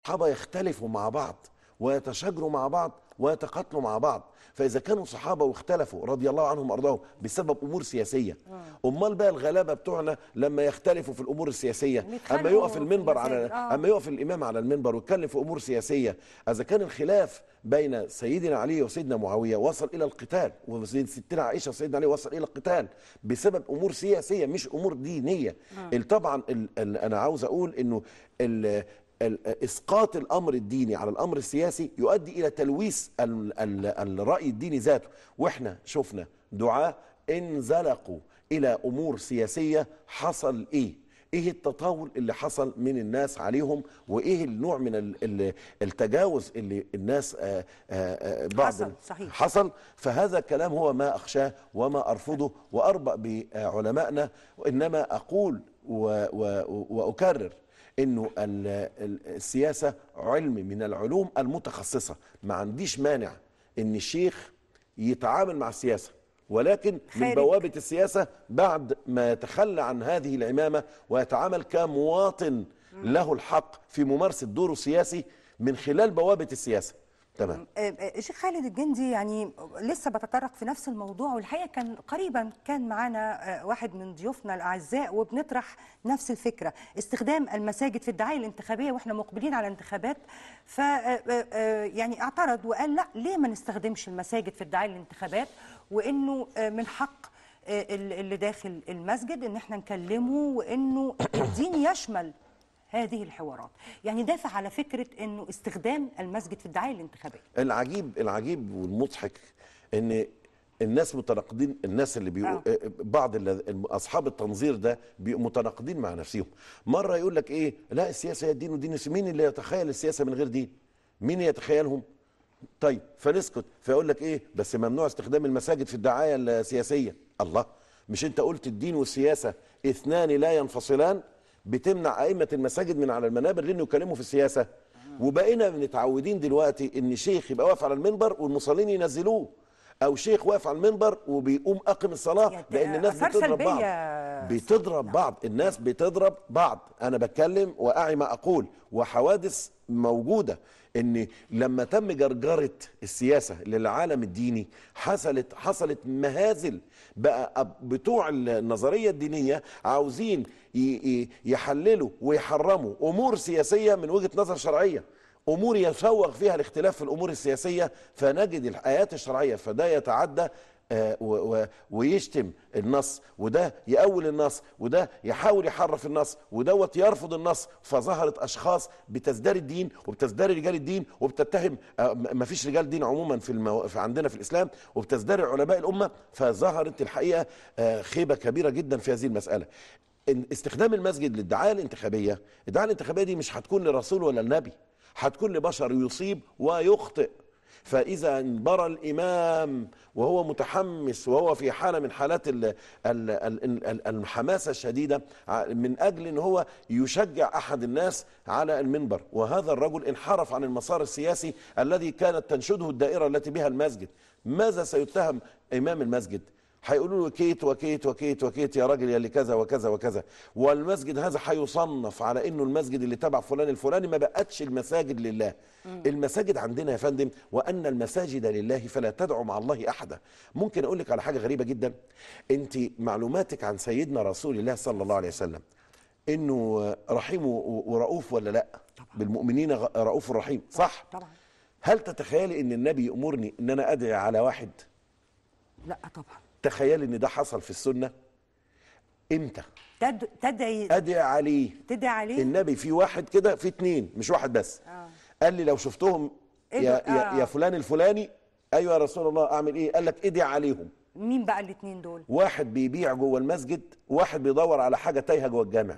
الصحابة يختلفوا مع بعض ويتشاجروا مع بعض ويتقاتلوا مع بعض. فإذا كانوا صحابة واختلفوا رضي الله عنهم وأرضاهم بسبب أمور سياسية، أمال بقى الغلابة بتوعنا لما يختلفوا في الأمور السياسية، أما يقف بيتخانقوا في المنبر المساجد. أما يقف الإمام على المنبر ويتكلم في أمور سياسية، إذا كان الخلاف بين سيدنا علي وسيدنا معاوية وصل إلى القتال، وسيدنا عائشة وسيدنا علي وصل إلى القتال بسبب أمور سياسية مش أمور دينية. طبعا أنا عاوز أقول إنه اسقاط الامر الديني على الامر السياسي يؤدي الى تلويث الراي الديني ذاته. واحنا شفنا دعاة انزلقوا الى امور سياسيه، حصل ايه التطاول اللي حصل من الناس عليهم، وايه النوع من التجاوز اللي الناس بعض حصل. فهذا الكلام هو ما اخشاه وما ارفضه واربأ بعلمائنا. وانما اقول واكرر انه السياسه علم من العلوم المتخصصه. ما عنديش مانع ان الشيخ يتعامل مع السياسه، ولكن من بوابه السياسه بعد ما يتخلى عن هذه العمامه ويتعامل كمواطن له الحق في ممارسه دوره السياسي من خلال بوابه السياسه. تمام. الشيخ خالد الجندي يعني لسه بتطرق في نفس الموضوع، والحقيقه كان قريبا كان معانا واحد من ضيوفنا الاعزاء وبنطرح نفس الفكره، استخدام المساجد في الدعايه الانتخابيه واحنا مقبلين على انتخابات. ف يعني اعترض وقال لا، ليه ما نستخدمش المساجد في الدعايه الانتخابات، وانه من حق اللي داخل المسجد ان احنا نكلمه، وانه الدين يشمل هذه الحوارات. يعني دافع على فكرة أنه استخدام المسجد في الدعاية الانتخابية. العجيب والمضحك أن الناس متناقضين، الناس اللي بعض أصحاب التنظير ده متناقضين مع نفسهم. مرة يقول لك إيه، لا السياسة هي الدين ودين. مين اللي يتخيل السياسة من غير دين؟ مين يتخيلهم؟ طيب فنسكت، فيقول لك إيه، بس ممنوع استخدام المساجد في الدعاية السياسية. الله، مش أنت قلت الدين والسياسة اثنان لا ينفصلان؟ بتمنع أئمة المساجد من على المنابر لأنه يكلموا في السياسة. وبقينا متعودين دلوقتي إن شيخ يبقى واقف على المنبر والمصلين ينزلوه، أو شيخ واقف على المنبر وبيقوم أقم الصلاة، لأن الناس بتضرب بعض. الناس بتضرب بعض. أنا بتكلم وأعي ما أقول، وحوادث موجودة. ان لما تم جرجرة السياسة للعالم الديني حصلت مهازل. بقى بتوع النظرية الدينية عاوزين يحللوا ويحرموا امور سياسية من وجهة نظر شرعية، امور يسوغ فيها الاختلاف في الامور السياسية، فنجد الايات الشرعية فده يتعدى ويشتم النص، وده يأول النص، وده يحاول يحرف النص، ودوت يرفض النص. فظهرت أشخاص بتزدري الدين وبتزدري رجال الدين وبتتهم ما فيش رجال دين عموما في عندنا في الإسلام، وبتزدري علماء الأمة. فظهرت الحقيقة خيبة كبيرة جدا في هذه المسألة. استخدام المسجد للدعاية الانتخابية، الدعاية الانتخابية دي مش هتكون للرسول ولا النبي، هتكون لبشر يصيب ويخطئ. فإذا انبرى الإمام وهو متحمس وهو في حالة من حالات الحماسة الشديدة من أجل أن هو يشجع أحد الناس على المنبر، وهذا الرجل انحرف عن المسار السياسي الذي كانت تنشده الدائرة التي بها المسجد، ماذا سيتهم إمام المسجد؟ هيقولوا له كيت وكيت وكيت وكيت يا راجل يا اللي كذا وكذا وكذا. والمسجد هذا هيصنف على انه المسجد اللي تبع فلان الفلاني. ما بقتش المساجد لله. المساجد عندنا يا فندم، وان المساجد لله فلا تدعوا مع الله احدا. ممكن اقول لك على حاجه غريبه جدا. انت معلوماتك عن سيدنا رسول الله صلى الله عليه وسلم انه رحيم ورؤوف ولا لا؟ طبعا. بالمؤمنين رؤوف رحيم، صح؟ طبعا. هل تتخيلي ان النبي يأمرني ان انا ادعي على واحد؟ لا طبعا. تخيل ان ده حصل في السنة. امتى تدعي عليه؟ تدعي عليه النبي في واحد كده، في اتنين مش واحد بس. قال لي لو شفتهم يا فلان الفلاني. ايوه يا رسول الله اعمل ايه؟ قال لك ادعي عليهم. مين بقى الاتنين دول؟ واحد بيبيع جوه المسجد، واحد بيدور على حاجة تايهة جوه الجامع.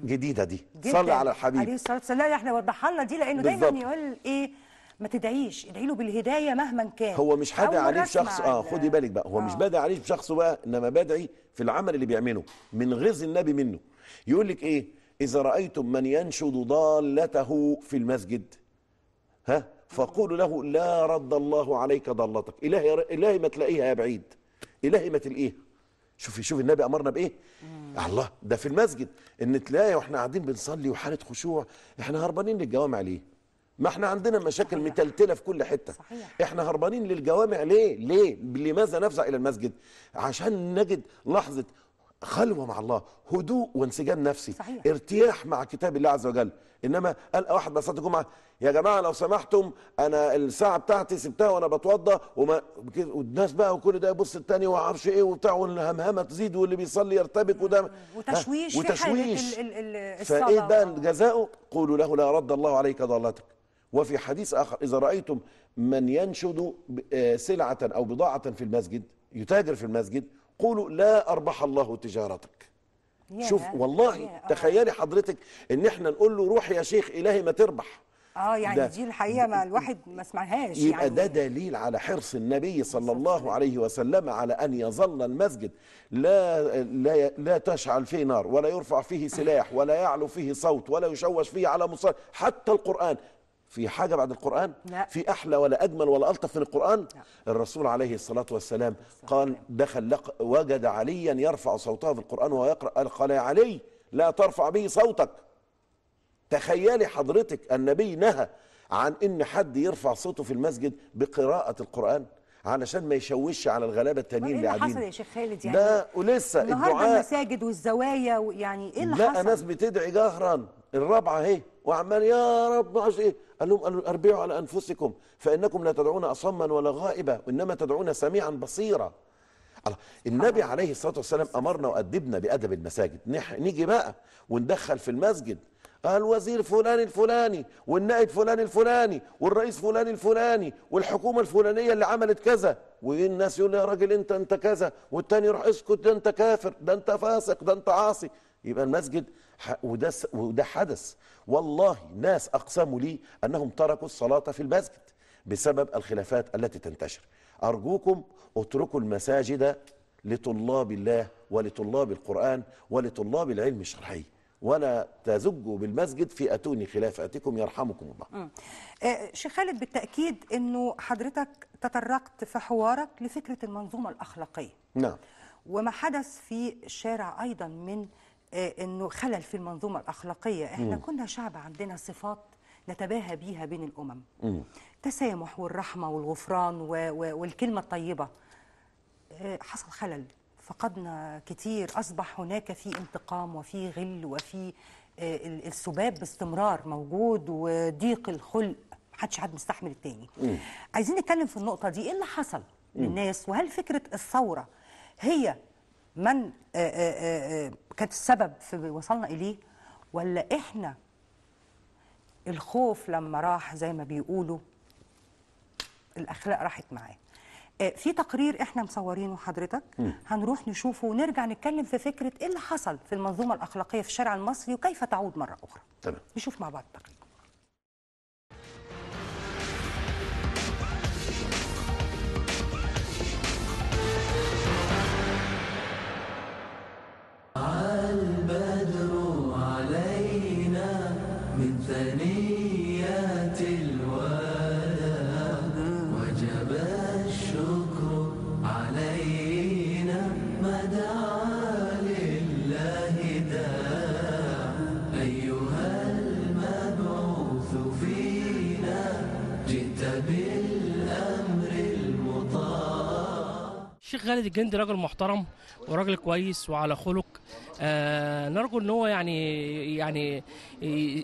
جديدة دي. صلي على الحبيب عليه الصلاة والسلام. احنا وضحها لنا دي لانه دايما يقول ايه، ما تدعيش، ادعي له بالهدايه مهما كان. هو مش هدعي عليه بشخص، خدي بالك بقى، هو مش بدعي عليه بشخصه بقى، انما بدعي في العمل اللي بيعمله من غيظ النبي منه. يقول لك ايه؟ اذا رايتم من ينشد ضالته في المسجد فقولوا له لا رد الله عليك ضالتك. الهي ما تلاقيها يا بعيد، الهي ما تلاقيها. شوفي النبي امرنا بايه. الله، ده في المسجد ان تلاقي واحنا قاعدين بنصلي وحاله خشوع، احنا هربانين للجوامع ليه؟ ما احنا عندنا مشاكل متلتله في كل حته. صحيح. احنا هربانين للجوامع ليه؟ لماذا نفزع الى المسجد؟ عشان نجد لحظه خلوه مع الله، هدوء وانسجام نفسي. صحيح. ارتياح مع كتاب الله عز وجل. انما قال واحد بصلاه الجمعه، يا جماعه لو سمحتم انا الساعه بتاعتي سبتها وانا بتوضى، والناس بقى وكل ده يبص التاني وما اعرفش ايه وبتاع، والهمهمه تزيد واللي بيصلي يرتبك وده وتشويش في حاله الصلاه. فايه بقى جزاؤه؟ قولوا له لا رد الله عليك ضالتك. وفي حديث اخر، اذا رايتم من ينشد سلعه او بضاعه في المسجد، يتاجر في المسجد، قولوا لا اربح الله تجارتك. شوف والله تخيلي حضرتك ان احنا نقول له روح يا شيخ الهي ما تربح. يعني دي الحقيقه ما الواحد ما سمعهاش. يبقى يعني ده دليل على حرص النبي صلى الله عليه وسلم على ان يظل المسجد لا تشعل فيه نار، ولا يرفع فيه سلاح، ولا يعلو فيه صوت، ولا يشوش فيه على مصلي. حتى القرآن، في حاجة بعد القرآن؟ لا. في أحلى ولا أجمل ولا ألطف من القرآن؟ لا. الرسول عليه الصلاة والسلام قال دخل وجد عليا يرفع صوته في القرآن ويقرأ، قال يا علي لا ترفع به صوتك. تخيلي حضرتك النبي نهى عن ان حد يرفع صوته في المسجد بقراءة القرآن علشان ما يشوش على الغلابة التانيين اللي قاعدين. ايه اللي حصل يا شيخ خالد؟ يعني ده ولسه النهارده المساجد والزوايا يعني ايه اللي حصل؟ لا، ناس بتدعي جهرا، الرابعة اهي وعمال يا رب معرفش ايه. قال لهم اربعوا على انفسكم فانكم لا تدعون اصما ولا غائبا وانما تدعون سميعا بصيرا. الله، النبي عليه الصلاة والسلام امرنا وادبنا بادب المساجد. نيجي بقى وندخل في المسجد الوزير فلان الفلاني والنائب فلان الفلاني والرئيس فلان الفلاني والحكومة الفلانية اللي عملت كذا، والناس يقول يا راجل انت كذا، والتاني يروح اسكت ده انت كافر، ده انت فاسق، ده انت عاصي. يبقى المسجد وده حدث. والله ناس اقسموا لي انهم تركوا الصلاة في المسجد بسبب الخلافات التي تنتشر. ارجوكم اتركوا المساجد لطلاب الله ولطلاب القرآن ولطلاب العلم الشرعي، ولا تزجوا بالمسجد في أتوني خلافاتكم يرحمكم الله. شيخ خالد، بالتأكيد أنه حضرتك تطرقت في حوارك لفكرة المنظومة الأخلاقية. نعم. وما حدث في الشارع أيضا من أنه خلل في المنظومة الأخلاقية. احنا كنا شعب عندنا صفات نتباهى بيها بين الأمم. تسامح والرحمة والغفران والكلمة الطيبة. حصل خلل، فقدنا كتير، أصبح هناك في انتقام وفي غل وفي السباب باستمرار موجود وضيق الخلق، محدش عاد مستحمل التاني. عايزين نتكلم في النقطة دي، ايه اللي حصل للناس؟ وهل فكرة الثورة هي من كانت السبب في وصلنا إليه، ولا إحنا الخوف لما راح زي ما بيقولوا الأخلاق راحت معاه؟ في تقرير احنا مصورينه حضرتك، هنروح نشوفه ونرجع نتكلم في فكرة ايه اللي حصل في المنظومة الأخلاقية في الشارع المصري وكيف تعود مرة أخرى. تمام. نشوف مع بعض التقرير. البدر علينا من ثنيات الوداع وجب الشكر علينا ما دعا لله داع أيها المبعوث فينا جئت بالأمر المطاع. الشيخ خالد الجندي راجل محترم وراجل كويس وعلى خلق. نرجو ان هو يعني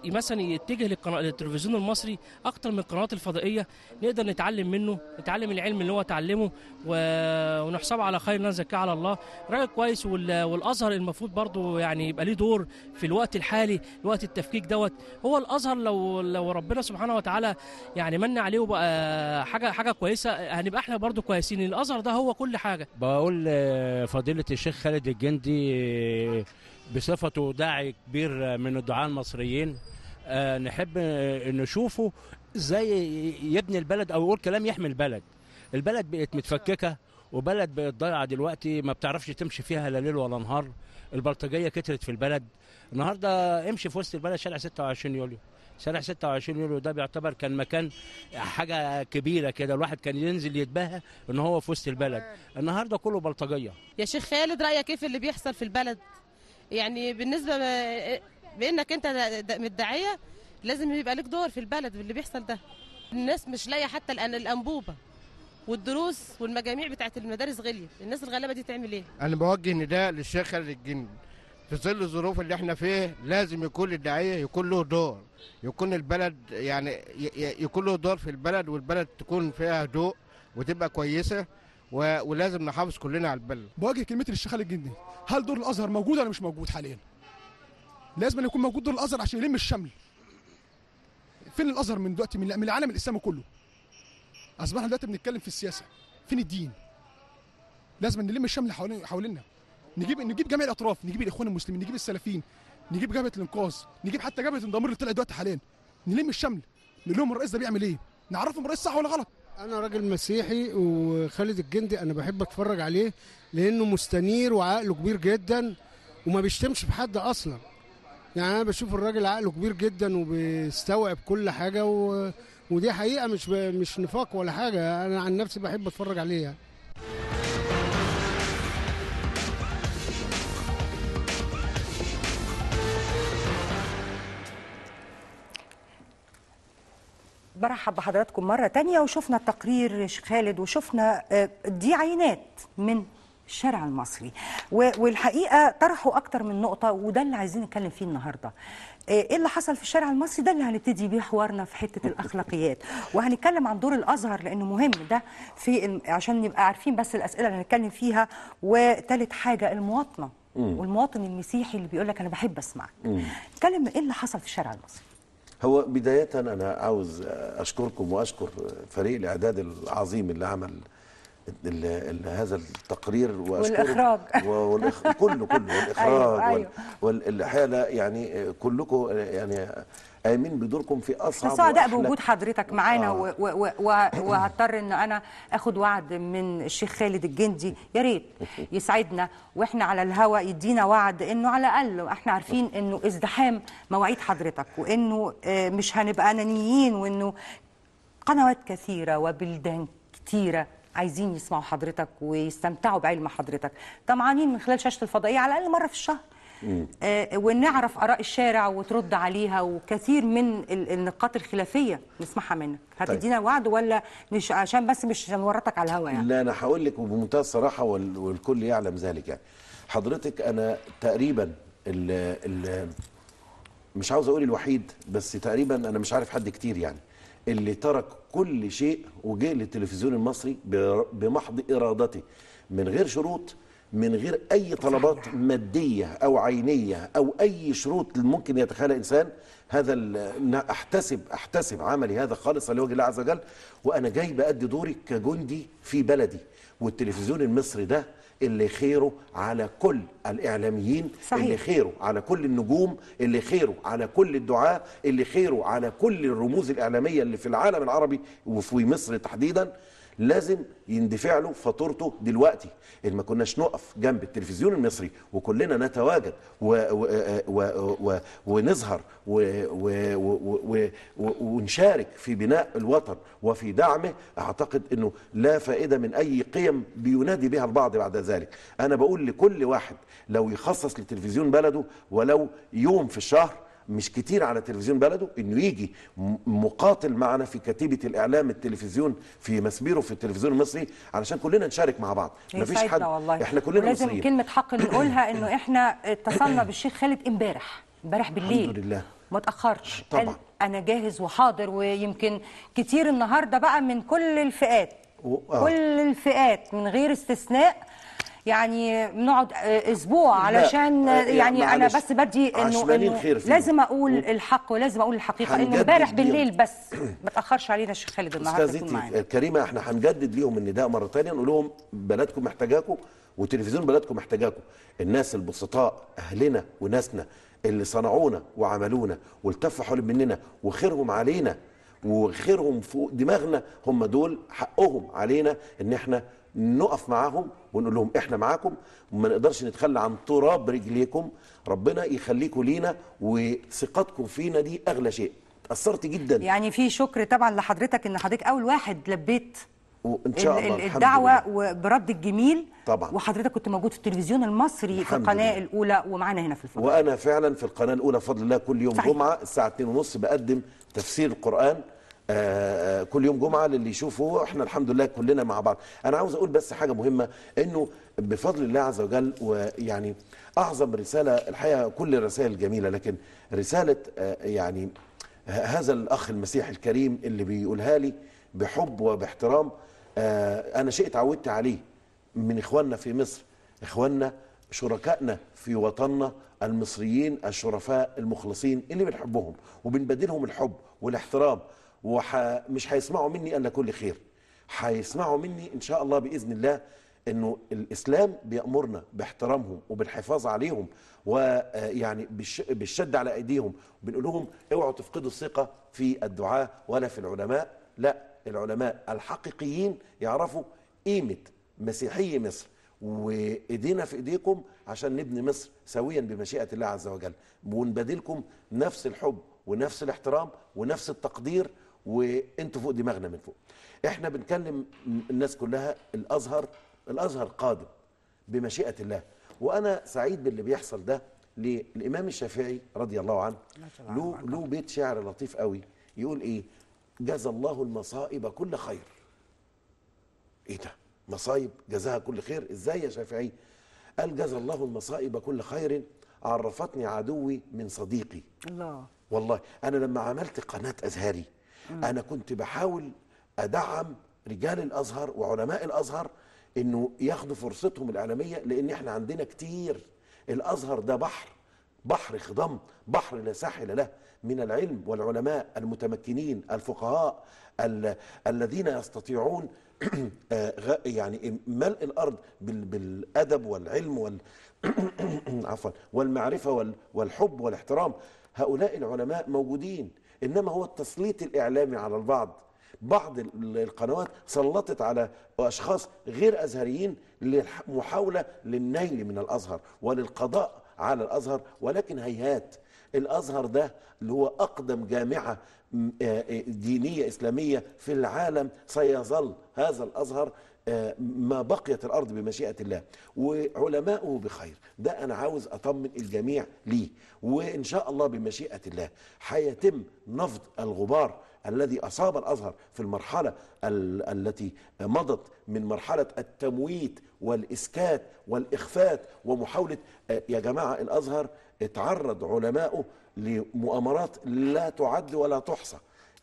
مثلا يتجه للتلفزيون المصري اكتر من القنوات الفضائيه، نقدر نتعلم منه، نتعلم العلم اللي هو اتعلمه ونحسبه على خير لا نزكيه على الله. راجل كويس، والازهر المفروض برضه يعني يبقى ليه دور في الوقت الحالي، وقت التفكيك دوت. هو الازهر لو ربنا سبحانه وتعالى يعني من عليه وبقى حاجه كويسه، هنبقى احنا برضه كويسين. الازهر ده هو كل حاجه. بقول فضيله الشيخ خالد الجندي بصفته داعي كبير من الدعاة المصريين، نحب نشوفه ازاي يبني البلد او يقول كلام يحمي البلد. البلد بقت متفككه وبلد بقت ضايعه دلوقتي، ما بتعرفش تمشي فيها لا ليل ولا نهار. البلطجيه كترت في البلد. النهارده امشي في وسط البلد شارع 26 يوليو شارع 26 يوليو ده بيعتبر كان مكان حاجه كبيره كده، الواحد كان ينزل يتباهى ان هو في وسط البلد. النهارده كله بلطجيه. يا شيخ خالد، رايك ايه في اللي بيحصل في البلد؟ يعني بالنسبه بانك انت من الداعيه لازم يبقى لك دور في البلد اللي بيحصل ده. الناس مش لاقيه حتى الانبوبه، والدروس والمجاميع بتاعت المدارس غليت. الناس الغلابه دي تعمل ايه؟ انا بوجه نداء للشيخ خالد الجندي، في ظل الظروف اللي احنا فيه لازم يكون الداعيه يكون له دور، يكون البلد يعني يكون له دور في البلد، والبلد تكون فيها هدوء وتبقى كويسه، ولازم نحافظ كلنا على البلد. بوجه كلمتي للشيخ خالد الجندي، هل دور الازهر موجود ولا مش موجود حاليا؟ لازم يكون موجود دور الازهر عشان يلم الشمل. فين الازهر من دلوقتي من العالم الاسلامي كله؟ اصبحنا دلوقتي بنتكلم في السياسه، فين الدين؟ لازم نلم الشمل حوالينا، نجيب جميع الاطراف، نجيب الاخوان المسلمين، نجيب السلفيين، نجيب جبهه الانقاذ، نجيب حتى جبهه الدمار اللي طلعت دلوقتي حاليا، نلم الشمل، نقول لهم الرئيس ده بيعمل ايه؟ نعرفهم الرئيس صح ولا غلط. انا راجل مسيحي، وخالد الجندي انا بحب اتفرج عليه لانه مستنير وعقله كبير جدا وما بيشتمش في حد اصلا. يعني انا بشوف الراجل عقله كبير جدا وبيستوعب كل حاجه، ودي حقيقه مش نفاق ولا حاجه. انا عن نفسي بحب اتفرج عليه يعني. برحب بحضراتكم مرة تانية، وشفنا التقرير شيخ خالد، وشفنا دي عينات من الشارع المصري، والحقيقة طرحوا أكتر من نقطة، وده اللي عايزين نتكلم فيه النهاردة. إيه اللي حصل في الشارع المصري؟ ده اللي هنبتدي بيه حوارنا في حتة الأخلاقيات، وهنتكلم عن دور الأزهر لأنه مهم ده عشان نبقى عارفين بس الأسئلة اللي هنتكلم فيها. وثالث حاجة المواطنة والمواطن المسيحي اللي بيقول لك أنا بحب أسمعك. نتكلم إيه اللي حصل في الشارع المصري. هو بداية أنا عاوز أشكركم وأشكر فريق الإعداد العظيم اللي عمل هذا التقرير، والإخراج كله والإخراج. أيوة. والحقيقة يعني كلكم يعني قايمين بدوركم في أصعب سعداء بوجود حضرتك معانا. وهضطر ان انا اخد وعد من الشيخ خالد الجندي، يا ريت يسعدنا واحنا على الهوا يدينا وعد انه على الاقل احنا عارفين انه ازدحام مواعيد حضرتك، وانه مش هنبقى انانيين، وانه قنوات كثيره وبلدان كثيره عايزين يسمعوا حضرتك ويستمتعوا بعلم حضرتك، طمعانين من خلال شاشه الفضائيه على الاقل مره في الشهر. ونعرف آراء الشارع وترد عليها، وكثير من النقاط الخلافية نسمعها منك. هتدينا وعد ولا مش عشان بس مش هنورطك على الهوا يعني؟ لا، أنا هقول لك وبمنتهى الصراحة والكل يعلم ذلك. يعني حضرتك أنا تقريبا مش عاوز أقول الوحيد، بس تقريبا أنا مش عارف حد كتير يعني اللي ترك كل شيء وجه للتلفزيون المصري بمحض إرادته، من غير شروط، من غير أي طلبات مادية أو عينية أو أي شروط ممكن يتخيلها إنسان. هذا أحتسب عملي هذا خالصا لوجه الله عز وجل، وأنا جاي بأدي دوري كجندي في بلدي. والتلفزيون المصري ده اللي خيره على كل الإعلاميين، صحيح. اللي خيره على كل النجوم، اللي خيره على كل الدعاة، اللي خيره على كل الرموز الإعلامية اللي في العالم العربي وفي مصر تحديدا. لازم يندفع له فاتورته دلوقتي. إن ما كناش نقف جنب التلفزيون المصري وكلنا نتواجد ونظهر ونشارك في بناء الوطن وفي دعمه، أعتقد أنه لا فائدة من أي قيم بينادي بها البعض بعد ذلك. أنا بقول لكل واحد لو يخصص لتلفزيون بلده ولو يوم في الشهر، مش كتير على تلفزيون بلده، انه يجي مقاتل معنا في كتيبة الاعلام التلفزيون في مسبيره في التلفزيون المصري، علشان كلنا نشارك مع بعض. مفيش حد والله. احنا كلنا لازم مصريين. كلمة حق نقولها انه احنا اتصلنا بالشيخ خالد امبارح بالليل، الحمد لله ما تأخرش، طبعا انا جاهز وحاضر. ويمكن كتير النهارده بقى من كل الفئات كل الفئات من غير استثناء، يعني بنقعد اسبوع علشان يعني انا بس بدي انه لازم اقول الحق ولازم اقول الحقيقه، انه امبارح بالليل بس ما تاخرش علينا الشيخ خالد النهارده يكون معانا. كريمه، احنا هنجدد ليهم النداء مره ثانيه، نقول لهم بلدكم محتاجاكم وتلفزيون بلدكم محتاجاكم. الناس البسطاء اهلنا وناسنا اللي صنعونا وعملونا والتفوا حول مننا وخيرهم علينا وخيرهم فوق دماغنا، هم دول حقهم علينا ان احنا نقف معاهم ونقول لهم احنا معاكم وما نقدرش نتخلى عن تراب رجليكم. ربنا يخليكم لينا، وثقتكم فينا دي اغلى شيء. اتاثرت جدا. يعني في شكر طبعا لحضرتك ان حضرتك اول واحد لبيت وان شاء الله الحمد الدعوه لله. وبرد الجميل طبعا. وحضرتك كنت موجود في التلفزيون المصري في القناه الاولى ومعانا هنا في الفضل. وانا فعلا في القناه الاولى بفضل الله كل يوم صحيح. جمعه الساعه 2:30 بقدم تفسير القران كل يوم جمعه للي يشوفه. احنا الحمد لله كلنا مع بعض. انا عاوز اقول بس حاجه مهمه، انه بفضل الله عز وجل، ويعني اعظم رساله الحقيقه، كل الرسائل جميله، لكن رساله يعني هذا الاخ المسيحي الكريم اللي بيقولها لي بحب وباحترام، انا شيء اتعودت عليه من اخواننا في مصر، اخواننا شركائنا في وطننا المصريين الشرفاء المخلصين اللي بنحبهم وبنبادلهم الحب والاحترام، ومش هيسمعوا مني الا كل خير. هيسمعوا مني ان شاء الله باذن الله انه الاسلام بيامرنا باحترامهم وبالحفاظ عليهم، ويعني بالشد على ايديهم، بنقول لهم اوعوا تفقدوا الثقه في الدعاة ولا في العلماء. لا، العلماء الحقيقيين يعرفوا قيمه مسيحي مصر، وايدينا في ايديكم عشان نبني مصر سويا بمشيئه الله عز وجل، ونبادلكم نفس الحب ونفس الاحترام ونفس التقدير، وانتوا فوق دماغنا من فوق. احنا بنكلم الناس كلها، الازهر قادم بمشيئه الله، وانا سعيد باللي بيحصل ده. للامام الشافعي رضي الله عنه له بيت شعر لطيف قوي يقول ايه؟ جزى الله المصائب كل خير. ايه ده؟ مصايب جزاها كل خير؟ ازاي يا شافعي؟ قال جزى الله المصائب كل خير، عرفتني عدوي من صديقي. الله. والله انا لما عملت قناه ازهري انا كنت بحاول ادعم رجال الازهر وعلماء الازهر انه ياخدوا فرصتهم الاعلاميه، لان احنا عندنا كتير. الازهر ده بحر خضم، بحر لا ساحل له من العلم والعلماء المتمكنين الفقهاء الذين يستطيعون يعني ملء الارض بالادب والعلم عفوا والمعرفه والحب والاحترام. هؤلاء العلماء موجودين، انما هو التسليط الاعلامي على بعض القنوات سلطت على اشخاص غير ازهريين للمحاوله للنيل من الازهر وللقضاء على الازهر. ولكن هيهات، الازهر ده اللي هو اقدم جامعه دينيه اسلاميه في العالم سيظل هذا الازهر ما بقيت الارض بمشيئه الله، وعلماؤه بخير. ده انا عاوز اطمن الجميع ليه، وان شاء الله بمشيئه الله هيتم نفض الغبار الذي اصاب الازهر في المرحله التي مضت من مرحله التمويت والاسكات والاخفات ومحاوله. يا جماعه الازهر اتعرض علماؤه لمؤامرات لا تعد ولا تحصى.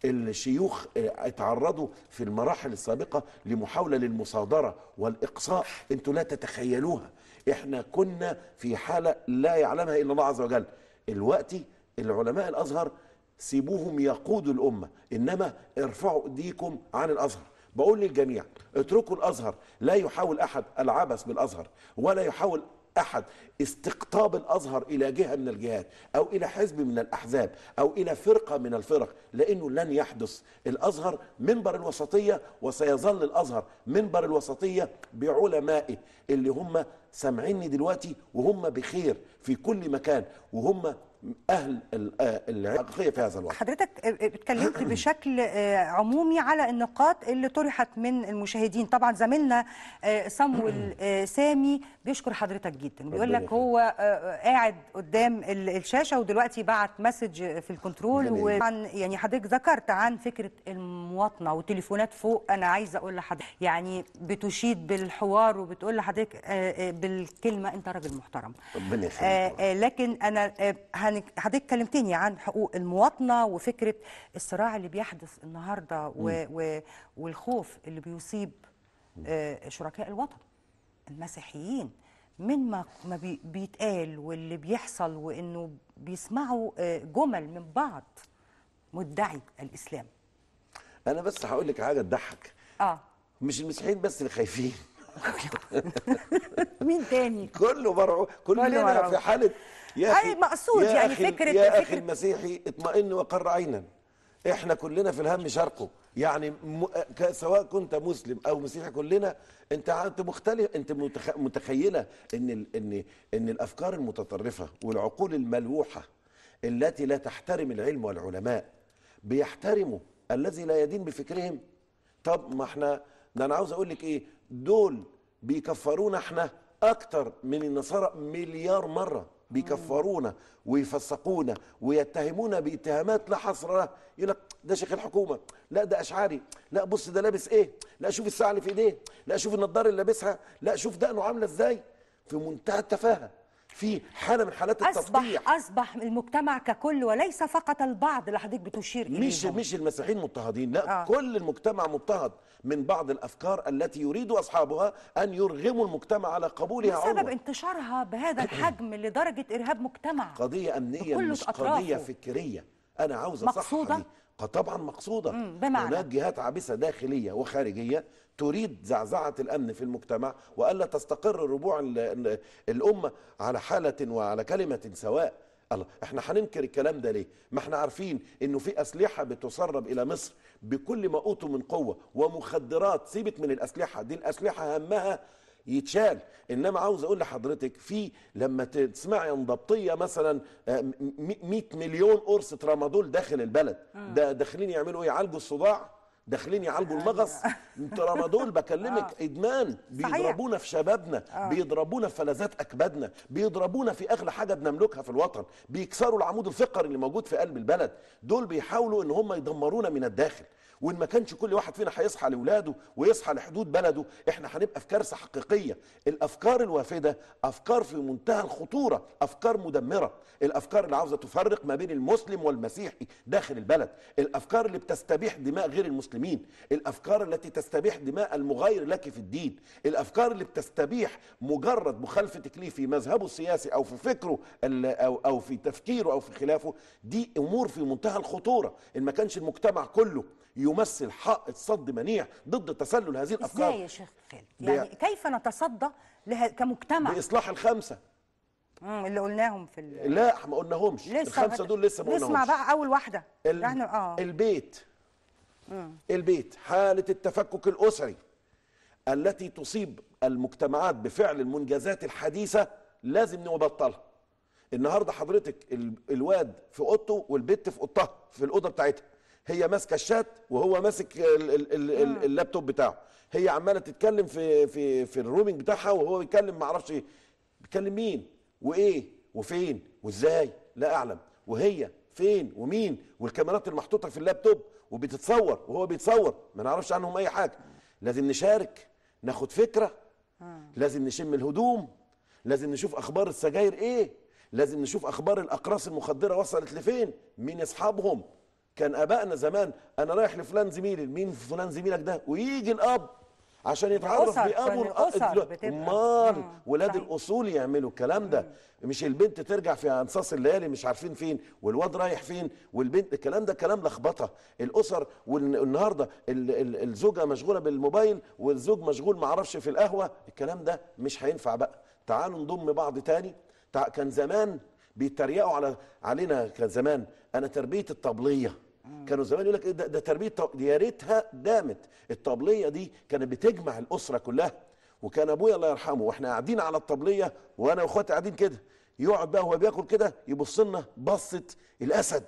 الشيوخ اتعرضوا في المراحل السابقة لمحاولة للمصادرة والإقصاء انتوا لا تتخيلوها. احنا كنا في حالة لا يعلمها إلا الله عز وجل. الوقت العلماء الأزهر سيبوهم يقودوا الأمة، إنما ارفعوا ايديكم عن الأزهر. بقول للجميع اتركوا الأزهر، لا يحاول أحد العبث بالأزهر، ولا يحاول أحد استقطاب الأزهر إلى جهة من الجهات أو إلى حزب من الأحزاب أو إلى فرقة من الفرق، لأنه لن يحدث. الأزهر منبر الوسطية، وسيظل الأزهر منبر الوسطية بعلمائه اللي هم سامعيني دلوقتي وهم بخير في كل مكان، وهم أهل الحقيقية في هذا الوقت. حضرتك اتكلمت بشكل عمومي على النقاط اللي طرحت من المشاهدين. طبعا زميلنا صمويل سامي بيشكر حضرتك جدا، بيقول لك هو قاعد قدام الشاشة ودلوقتي بعت مسج في الكنترول. وطبعا يعني حضرتك ذكرت عن فكرة المواطنة والتليفونات فوق. أنا عايزة أقول لحضرتك يعني بتشيد بالحوار وبتقول لحضرتك بالكلمة أنت راجل محترم. ربنا يخليك. لكن أنا حضرتك كلمتني عن حقوق المواطنة وفكرة الصراع اللي بيحدث النهاردة والخوف اللي بيصيب شركاء الوطن المسيحيين من ما بيتقال واللي بيحصل، وإنه بيسمعوا جمل من بعض مدعي الإسلام. أنا بس هقول لك حاجة تضحك. مش المسيحيين بس اللي خايفين. مين تاني؟ كله مرعوب، كلنا في حالة. أي مقصود يعني فكرة يا أخي المسيحي اطمئن وقر عينا. احنا كلنا في الهم شرقه، يعني سواء كنت مسلم او مسيحي كلنا. انت مختلف، انت متخيله ان الافكار المتطرفه والعقول الملوحه التي لا تحترم العلم والعلماء بيحترموا الذي لا يدين بفكرهم. طب ما احنا ده انا عاوز اقول لك ايه، دول بيكفرونا احنا اكتر من النصارى مليار مره، بيكفرونا ويفسقونا ويتهمونا باتهامات لا حصر لها. يقول لك ده شيخ الحكومه، لا ده اشعري، لا بص ده لابس ايه، لا شوف الساعه اللي في ايديه، لا شوف النضاره اللي لابسها، لا شوف دقنه عامله ازاي. في منتهى التفاهه، في حاله من حالات التفضيح. اصبح المجتمع ككل وليس فقط البعض اللي حضرتك بتشير اليهم. مش المسيحيين مضطهدين، لا كل المجتمع مضطهد من بعض الافكار التي يريد اصحابها ان يرغموا المجتمع على قبولها. بسبب انتشارها بهذا الحجم لدرجه ارهاب مجتمع، قضيه امنيه مش قضيه فكريه. انا عاوز اصحح مقصوده. طبعا مقصوده. هناك جهات عابسه داخليه وخارجيه تريد زعزعه الامن في المجتمع، والا تستقر ربوع الامه على حاله وعلى كلمه سواء. الله، احنا هننكر الكلام ده ليه؟ ما احنا عارفين انه في اسلحه بتسرب الى مصر بكل ما اوتوا من قوه، ومخدرات. سيبك من الاسلحه دي، الاسلحه همها يتشال. انما عاوز اقول لحضرتك، في لما تسمعي عن ضبطيه مثلا 100 مليون قرص ترامادول داخل البلد، ده داخلين يعملوا ايه؟ يعالجوا الصداع؟ داخلين يعالجوا المغص؟ ترامادول بكلمك ادمان. بيضربونا في شبابنا، بيضربونا في فلذات اكبادنا، بيضربونا في اغلى حاجه بنملكها في الوطن، بيكسروا العمود الفقري اللي موجود في قلب البلد. دول بيحاولوا ان هم يدمرونا من الداخل. وان ما كانش كل واحد فينا هيصحى لاولاده ويصحى لحدود بلده، احنا هنبقى في كارثه حقيقيه. الافكار الوافده افكار في منتهى الخطوره، افكار مدمره، الافكار اللي عاوزه تفرق ما بين المسلم والمسيحي داخل البلد، الافكار اللي بتستبيح دماء غير المسلمين، الافكار التي تستبيح دماء المغاير لك في الدين، الافكار اللي بتستبيح مجرد مخالفه تكليف في مذهبه السياسي او في فكره او في تفكيره او في خلافه. دي امور في منتهى الخطوره. ان ما كانش المجتمع كله يمثل حائط صد منيع ضد تسلل هذه الافكار. ازاي يا شيخ خالد؟ يعني كيف نتصدى كمجتمع؟ باصلاح الخمسه اللي قلناهم في لا ما قلناهمش، الخمسه دول لسه ما قلناهمش. نسمع بقى اول واحده. البيت، حاله التفكك الاسري التي تصيب المجتمعات بفعل المنجزات الحديثه لازم نبطلها. النهارده حضرتك الواد في اوضته والبت في اوضتها، في الاوضه بتاعتها، هي ماسكه الشات وهو ماسك اللابتوب بتاعه، هي عماله تتكلم في الرومينج بتاعها وهو بيتكلم ما اعرفش ايه. بيتكلم مين وايه وفين وازاي لا اعلم، وهي فين ومين، والكاميرات المحطوطه في اللابتوب وبتتصور وهو بيتصور، ما نعرفش عنهم اي حاجه. لازم نشارك، ناخد فكره، لازم نشم الهدوم، لازم نشوف اخبار السجاير ايه، لازم نشوف اخبار الاقراص المخدره وصلت لفين، مين اصحابهم. كان ابائنا زمان انا رايح لفلان زميلي، مين فلان زميلك ده، ويجي الاب عشان يتعرف بابو امال ولاد الاصول يعملوا الكلام ده. مش البنت ترجع في انصاص الليالي مش عارفين فين والواد رايح فين والبنت، الكلام ده كلام لخبطه الاسر. والنهارده الزوجه مشغوله بالموبايل والزوج مشغول ما اعرفش في القهوه. الكلام ده مش هينفع بقى. تعالوا نضم بعض تاني. كان زمان بيتريقوا علينا، كان زمان انا تربيه الطبليه، كانوا زمان يقول لك ايه ده تربيه يا ريتها دامت. الطبليه دي كانت بتجمع الاسره كلها. وكان ابويا الله يرحمه واحنا قاعدين على الطبليه وانا واخواتي قاعدين كده، يقعد بقى وهو بياكل كده يبص لنا بصه الاسد.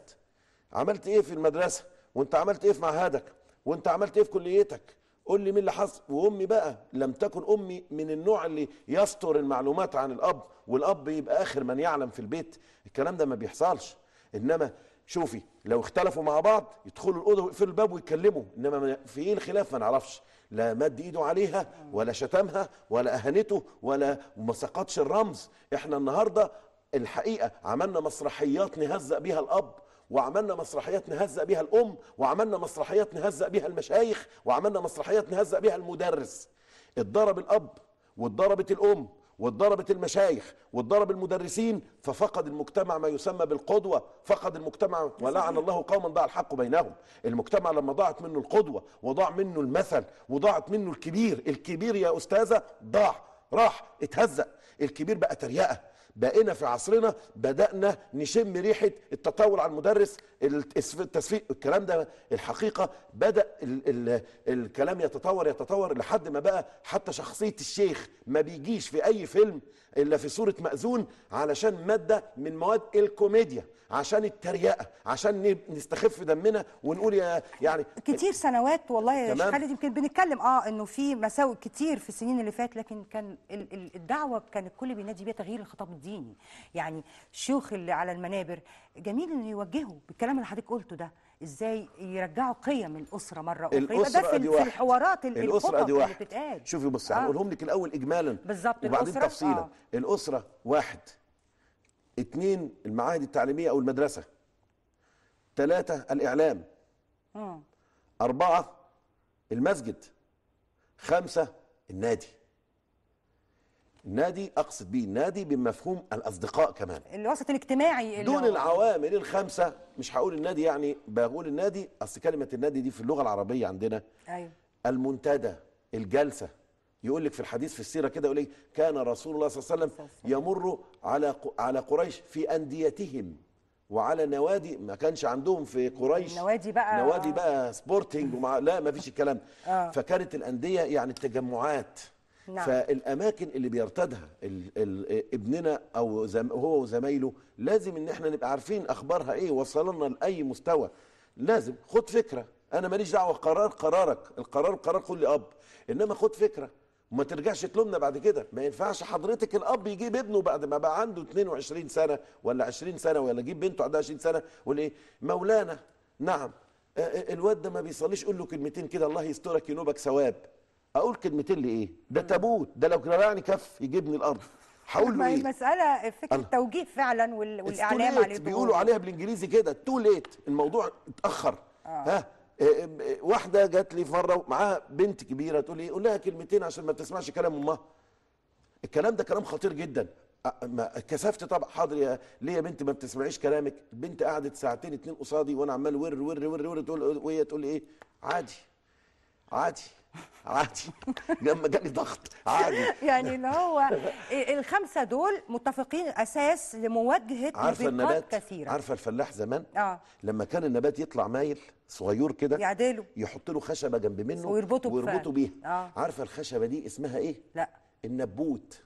عملت ايه في المدرسه؟ وانت عملت ايه في معهدك؟ وانت عملت ايه في كليتك؟ قول لي مين اللي حصل. وامي بقى لم تكن امي من النوع اللي يستر المعلومات عن الاب، والاب يبقى اخر من يعلم في البيت. الكلام ده ما بيحصلش. انما شوفي لو اختلفوا مع بعض يدخلوا الاوضه ويقفلوا الباب ويتكلموا، انما في ايه الخلاف ما نعرفش. لا مد ايده عليها ولا شتمها ولا اهانته ولا ما سقطش الرمز. احنا النهارده الحقيقه عملنا مسرحيات نهزأ بيها الاب، وعملنا مسرحيات نهزأ بيها الام، وعملنا مسرحيات نهزأ بيها المشايخ، وعملنا مسرحيات نهزأ بيها المدرس. اتضرب الاب واتضربت الام واتضربت المشايخ واتضرب المدرسين، ففقد المجتمع ما يسمى بالقدوة، فقد المجتمع ولعن الله قوما ضاع الحق بينهم. المجتمع لما ضاعت منه القدوة وضاع منه المثل وضاعت منه الكبير يا أستاذة ضاع، راح اتهزأ. الكبير بقى تريقة، بقينا في عصرنا بدأنا نشم ريحة التطاول على المدرس، التسفيق، الكلام ده الحقيقة بدأ الكلام يتطور لحد ما بقى حتى شخصية الشيخ ما بيجيش في أي فيلم إلا في صورة مأذون علشان مادة من مواد الكوميديا، عشان التريقة، عشان نستخف دمنا ونقول يعني كتير سنوات والله يا شيخ تمام. خالد يمكن بنتكلم انه في مساوئ كتير في السنين اللي فات، لكن كان الدعوه كان الكل بينادي بيها تغيير الخطاب الديني. يعني الشيوخ اللي على المنابر جميل انه يوجهوا بالكلام اللي حضرتك قلته ده، ازاي يرجعوا قيم الاسره مره اخرى. يبقى ده في الحوارات الاسره دي واحد. اللي بتتقال. شوفي بصي هنقولهم لك الاول اجمالا بالظبط، وبعدين الأسرة. تفصيلا. الاسره 1، 2 المعاهد التعليميه او المدرسه، 3 الاعلام، 4 المسجد، 5 النادي. النادي اقصد بيه النادي بمفهوم الاصدقاء كمان، الوسط الاجتماعي دون العوامل الخمسه. مش هقول النادي، يعني بقول النادي اصل كلمه النادي دي في اللغه العربيه عندنا ايوه المنتدى، الجلسه. يقول لك في الحديث في السيره كده، يقول لك كان رسول الله صلى الله عليه وسلم يمر على قريش في انديتهم وعلى نوادي. ما كانش عندهم في قريش نوادي بقى سبورتنج لا ما فيش الكلام. فكانت الانديه يعني التجمعات. نعم. فالاماكن اللي بيرتادها ابننا او هو وزمايله لازم ان احنا نبقى عارفين اخبارها ايه، وصلنا لاي مستوى. لازم خد فكره، انا ماليش دعوه، قرارك، القرار كل اب، انما خد فكره وما ترجعش تلومنا بعد كده. ما ينفعش حضرتك الاب يجيب ابنه بعد ما بقى عنده 22 سنه ولا 20 سنه، ولا يجيب بنته عندها 20 سنه ولا ايه، مولانا نعم الواد ده ما بيصليش، قول له كلمتين كده الله يسترك ينوبك ثواب. اقول كلمتين ليه؟ ده تابوت، ده لو رفعني كف يجيبني الارض. هقول له ايه؟ المساله فكره توجيه فعلا والاعلام عليه. بيقولوا عليها بالانجليزي كده تو ليت، الموضوع اتاخر. واحده جات لي مره معاها بنت كبيره تقول لي قول لها كلمتين عشان ما تسمعش كلام امها. الكلام ده كلام خطير جدا. كسفت طبعا، حاضر ليه يا بنت ما بتسمعيش كلامك؟ البنت قعدت ساعتين 2 قصادي وانا عمال ور تقول، وهي تقول لي ايه؟ عادي لما جالي ضغط عادي. يعني اللي هو ال5 دول متفقين اساس لمواجهه موبقات كثيره. عارفه الفلاح زمان لما كان النبات يطلع مايل صغير كده يعدله، يحط له خشبه جنب منه ويربطوا بيها. عارفه الخشبه دي اسمها ايه؟ لا النبوت.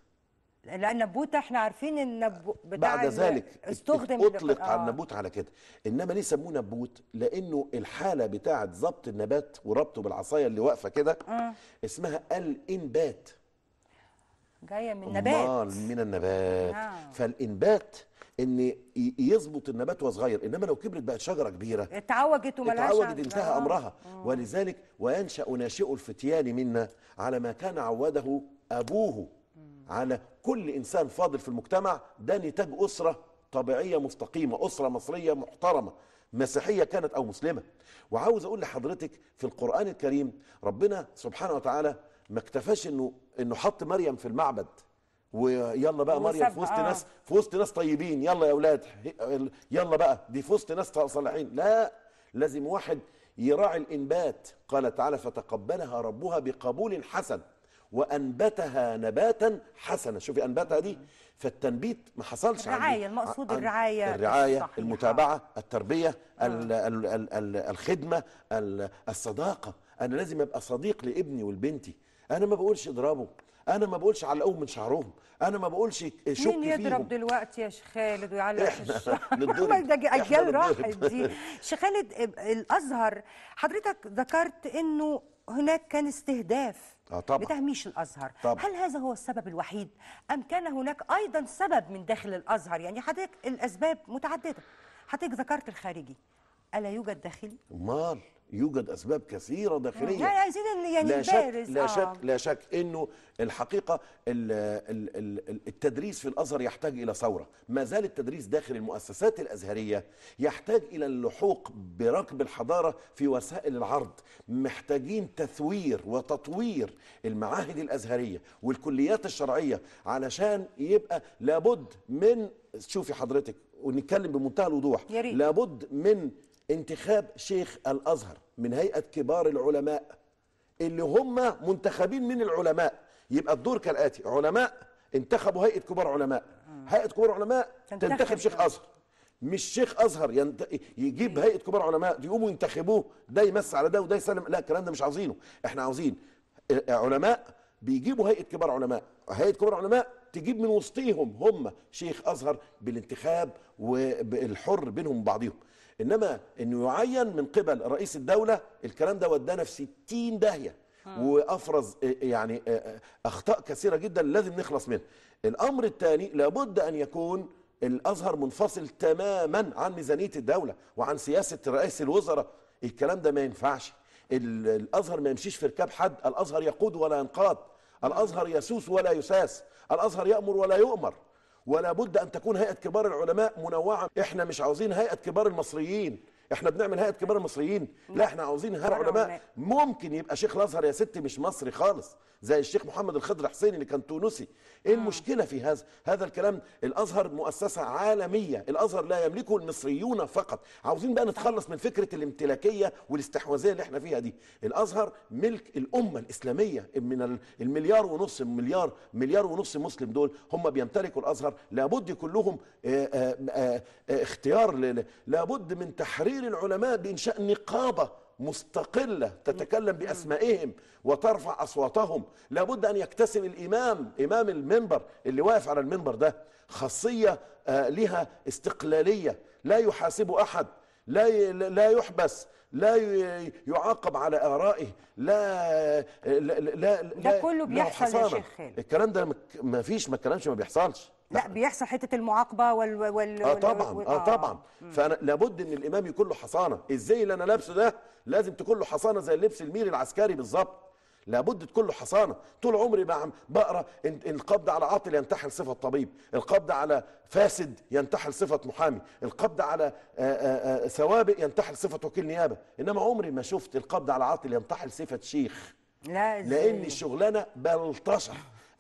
لا النبوت احنا عارفين النبوت بتاع بعد ذلك استخدم اطلق على النبوت على كده. انما ليه سموه نبوت؟ لانه الحاله بتاعه ضبط النبات وربطه بالعصايه اللي واقفه كده اسمها الانبات، جايه من نبات، من النبات. فالانبات ان يظبط النبات وهو صغير، انما لو كبرت بقت شجره كبيره اتعوجت انتهى امرها. ولذلك وينشا ناشئ الفتيان منا على ما كان عوده ابوه على كل انسان فاضل في المجتمع. ده نتاج اسره طبيعيه مستقيمه، اسره مصريه محترمه مسيحيه كانت او مسلمه. وعاوز اقول لحضرتك في القران الكريم ربنا سبحانه وتعالى ما اكتفاش انه حط مريم في المعبد ويلا بقى مريم في وسط ناس طيبين، يلا يا اولاد يلا بقى دي في وسط ناس صالحين. لا، لازم واحد يراعي الانبات. قال تعالى فتقبلها ربها بقبول حسن وانبتها نباتا حسنا. شوفي انبتها دي، فالتنبيت ما حصلش الرعايه، المقصود الرعايه المتابعه، التربيه، الخدمه، الصداقه. انا لازم ابقى صديق لابني ولبنتي. انا ما بقولش اضربه، انا ما بقولش علقوهم من شعرهم، انا ما بقولش شك فيهم. مين يضرب دلوقتي يا شيخ خالد ويعلق في الشعر؟ ده اجيال راحت دي. شيخ خالد الازهر حضرتك ذكرت انه هناك كان استهداف بتهميش الازهر. طبعا. هل هذا هو السبب الوحيد ام كان هناك ايضا سبب من داخل الازهر؟ يعني حضرتك الاسباب متعدده، حضرتك ذكرت الخارجي، الا يوجد داخلي؟ امال يوجد اسباب كثيره داخليه. يعني عايزين لا شك انه الحقيقه التدريس في الازهر يحتاج الى ثوره. ما زال التدريس داخل المؤسسات الازهريه يحتاج الى اللحوق بركب الحضاره في وسائل العرض. محتاجين تثوير وتطوير المعاهد الازهريه والكليات الشرعيه علشان يبقى لابد من، شوفي حضرتك ونتكلم بمنتهى الوضوح، لابد من انتخاب شيخ الازهر من هيئه كبار العلماء اللي هم منتخبين من العلماء. يبقى الدور كالاتي: علماء انتخبوا هيئه كبار علماء، هيئه كبار علماء تنتخب شيخ ازهر، مش شيخ ازهر يجيب هيئه كبار علماء يقوموا ينتخبوه، ده يمس على ده وده يسلم. لا، الكلام ده مش عاوزينه. احنا عاوزين علماء بيجيبوا هيئه كبار علماء، هيئه كبار علماء تجيب من وسطيهم هم شيخ ازهر بالانتخاب وبالحر بينهم وبعضهم. انما انه يعين من قبل رئيس الدوله، الكلام ده ودانا في 60 داهيه وافرز يعني اخطاء كثيره جدا لازم نخلص منها. الامر الثاني، لابد ان يكون الازهر منفصل تماما عن ميزانيه الدوله وعن سياسه رئيس الوزراء. الكلام ده ما ينفعش. الازهر ما يمشيش في ركاب حد، الازهر يقود ولا ينقاد، الازهر يسوس ولا يساس، الازهر يامر ولا يؤمر. ولا بد ان تكون هيئه كبار العلماء منوعه. احنا مش عاوزين هيئه كبار المصريين، احنا بنعمل هيئه كبار المصريين، لا احنا عاوزين هيئه علماء. ممكن يبقى شيخ الازهر يا ستي مش مصري خالص، زي الشيخ محمد الخضر حسين اللي كان تونسي. ايه المشكله في هذا الكلام؟ الازهر مؤسسه عالميه، الازهر لا يملكه المصريون فقط. عاوزين بقى نتخلص من فكره الامتلاكيه والاستحواذيه اللي احنا فيها دي. الازهر ملك الامه الاسلاميه، من المليار ونص مليار ونص مسلم دول هم بيمتلكوا الازهر. لابد يكون لهم اختيار، لابد من تحرير العلماء بانشاء نقابه مستقلة تتكلم بأسمائهم وترفع أصواتهم. لابد أن يكتسب إمام المنبر اللي واقف على المنبر ده خاصية لها استقلالية، لا يحاسب أحد، لا يحبس، لا يعاقب على آرائه، ده كله بيحصل يا شيخ خالد. الكلام ده ما فيش، ما الكلامش ما بيحصلش. لا بيحصل حته المعاقبه طبعا طبعا. فانا لابد ان الامام يكون له حصانه. الزي اللي انا لابسه ده لازم تكون له حصانه زي اللبس الميري العسكري بالظبط. لابد تكون له حصانه. طول عمري بقرا القبض على عاطل ينتحل صفه طبيب، القبض على فاسد ينتحل صفه محامي، القبض على سوابق ينتحل صفه وكيل نيابه. انما عمري ما شفت القبض على عاطل ينتحل صفه شيخ. لا، لان الشغلانه بلطشه.